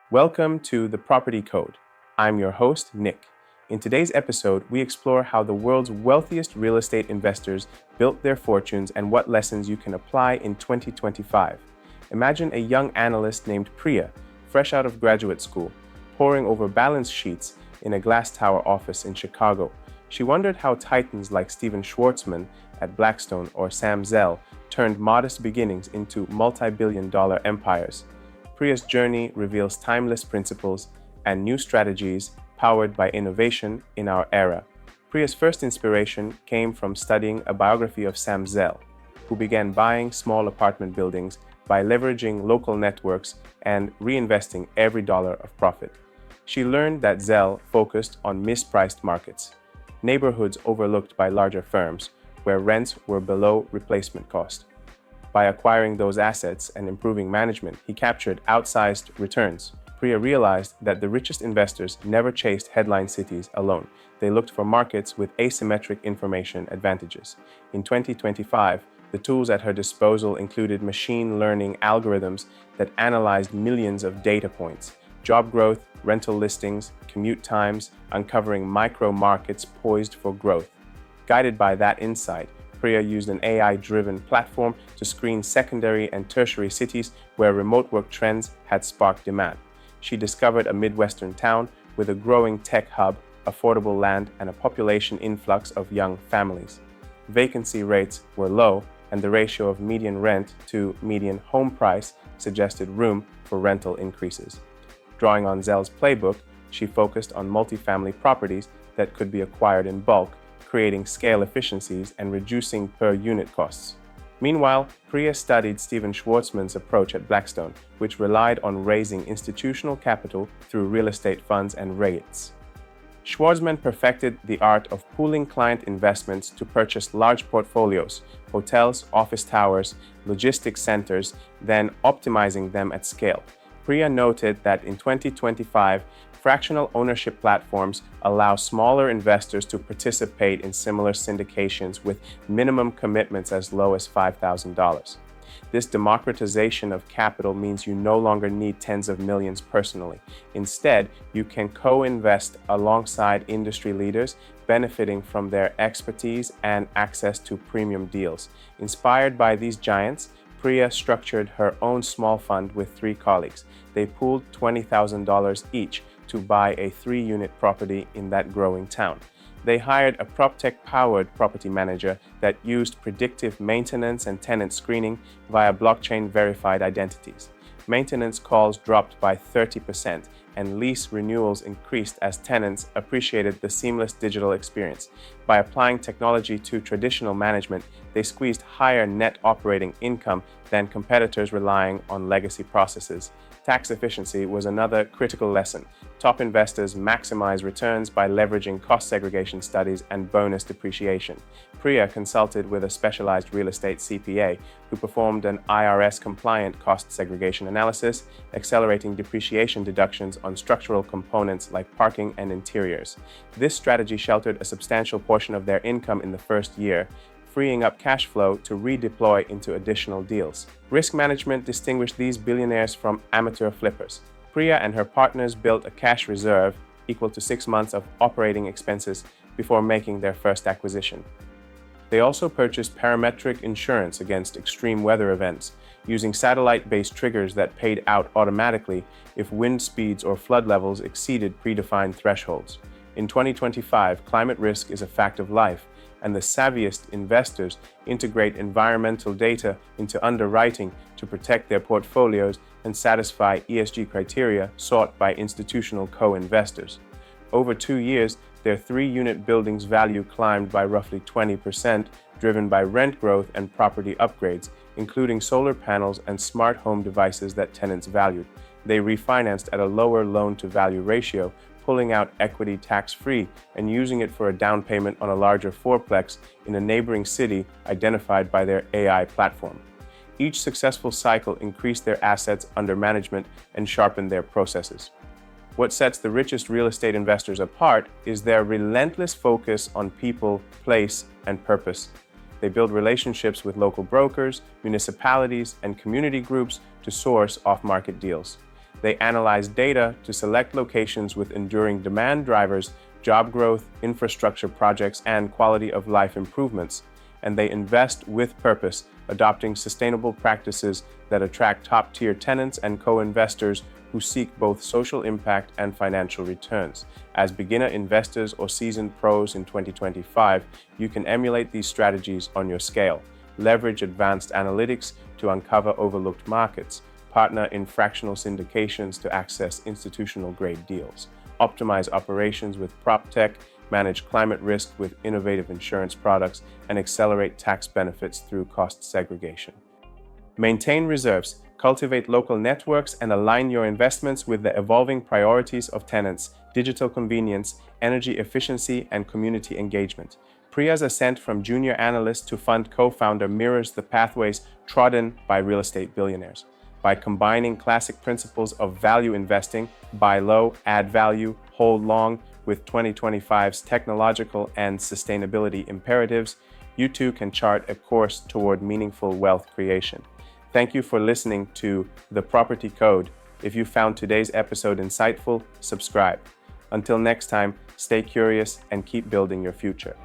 Welcome to The Property Code. I'm your host, Nick. In today's episode, we explore how the world's wealthiest real estate investors built their fortunes and what lessons you can apply in 2025. Imagine a young analyst named Priya, fresh out of graduate school, poring over balance sheets in a glass tower office in Chicago. She wondered how titans like Stephen Schwarzman at Blackstone or Sam Zell turned modest beginnings into multi-billion-dollar empires. Priya's journey reveals timeless principles and new strategies powered by innovation in our era. Priya's first inspiration came from studying a biography of Sam Zell, who began buying small apartment buildings by leveraging local networks and reinvesting every dollar of profit. She learned that Zell focused on mispriced markets, neighborhoods overlooked by larger firms, where rents were below replacement cost. By acquiring those assets and improving management, he captured outsized returns. Priya realized that the richest investors never chased headline cities alone. They looked for markets with asymmetric information advantages. In 2025, the tools at her disposal included machine learning algorithms that analyzed millions of data points, job growth, rental listings, commute times, uncovering micro markets poised for growth. Guided by that insight, Priya used an AI-driven platform to screen secondary and tertiary cities where remote work trends had sparked demand. She discovered a Midwestern town with a growing tech hub, affordable land, and a population influx of young families. Vacancy rates were low, and the ratio of median rent to median home price suggested room for rental increases. Drawing on Zell's Playbook, she focused on multifamily properties that could be acquired in bulk, creating scale efficiencies and reducing per-unit costs. Meanwhile, Priya studied Stephen Schwarzman's approach at Blackstone, which relied on raising institutional capital through real estate funds and REITs. Schwarzman perfected the art of pooling client investments to purchase large portfolios, hotels, office towers, logistics centers, then optimizing them at scale. Priya noted that in 2025, fractional ownership platforms allow smaller investors to participate in similar syndications with minimum commitments as low as $5,000. This democratization of capital means you no longer need tens of millions personally. Instead, you can co-invest alongside industry leaders, benefiting from their expertise and access to premium deals. Inspired by these giants, Priya structured her own small fund with 3 colleagues. They pooled $20,000 each to buy a 3-unit property in that growing town. They hired a PropTech-powered property manager that used predictive maintenance and tenant screening via blockchain-verified identities. Maintenance calls dropped by 30%, and lease renewals increased as tenants appreciated the seamless digital experience. By applying technology to traditional management, they squeezed higher net operating income than competitors relying on legacy processes. Tax efficiency was another critical lesson. Top investors maximize returns by leveraging cost segregation studies and bonus depreciation. Priya consulted with a specialized real estate CPA who performed an IRS-compliant cost segregation analysis, accelerating depreciation deductions on structural components like parking and interiors. This strategy sheltered a substantial portion of their income in the first year, freeing up cash flow to redeploy into additional deals. Risk management distinguished these billionaires from amateur flippers. Priya and her partners built a cash reserve equal to 6 months of operating expenses before making their first acquisition. They also purchased parametric insurance against extreme weather events, using satellite-based triggers that paid out automatically if wind speeds or flood levels exceeded predefined thresholds. In 2025, climate risk is a fact of life, and the savviest investors integrate environmental data into underwriting to protect their portfolios and satisfy ESG criteria sought by institutional co-investors. Over 2 years, their 3-unit building's value climbed by roughly 20%, driven by rent growth and property upgrades, including solar panels and smart home devices that tenants valued. They refinanced at a lower loan-to-value ratio, pulling out equity tax-free and using it for a down payment on a larger fourplex in a neighboring city identified by their AI platform. Each successful cycle increased their assets under management and sharpened their processes. What sets the richest real estate investors apart is their relentless focus on people, place, and purpose. They build relationships with local brokers, municipalities, and community groups to source off-market deals. They analyze data to select locations with enduring demand drivers, job growth, infrastructure projects, and quality of life improvements. And they invest with purpose, adopting sustainable practices that attract top-tier tenants and co-investors who seek both social impact and financial returns. As beginner investors or seasoned pros in 2025, you can emulate these strategies on your scale. Leverage advanced analytics to uncover overlooked markets. Partner in fractional syndications to access institutional-grade deals. Optimize operations with PropTech, manage climate risk with innovative insurance products, and accelerate tax benefits through cost segregation. Maintain reserves, cultivate local networks, and align your investments with the evolving priorities of tenants, digital convenience, energy efficiency, and community engagement. Priya's ascent from junior analyst to fund co-founder mirrors the pathways trodden by real estate billionaires. By combining classic principles of value investing, buy low, add value, hold long, with 2025's technological and sustainability imperatives, you too can chart a course toward meaningful wealth creation. Thank you for listening to The Property Code. If you found today's episode insightful, subscribe. Until next time, stay curious and keep building your future.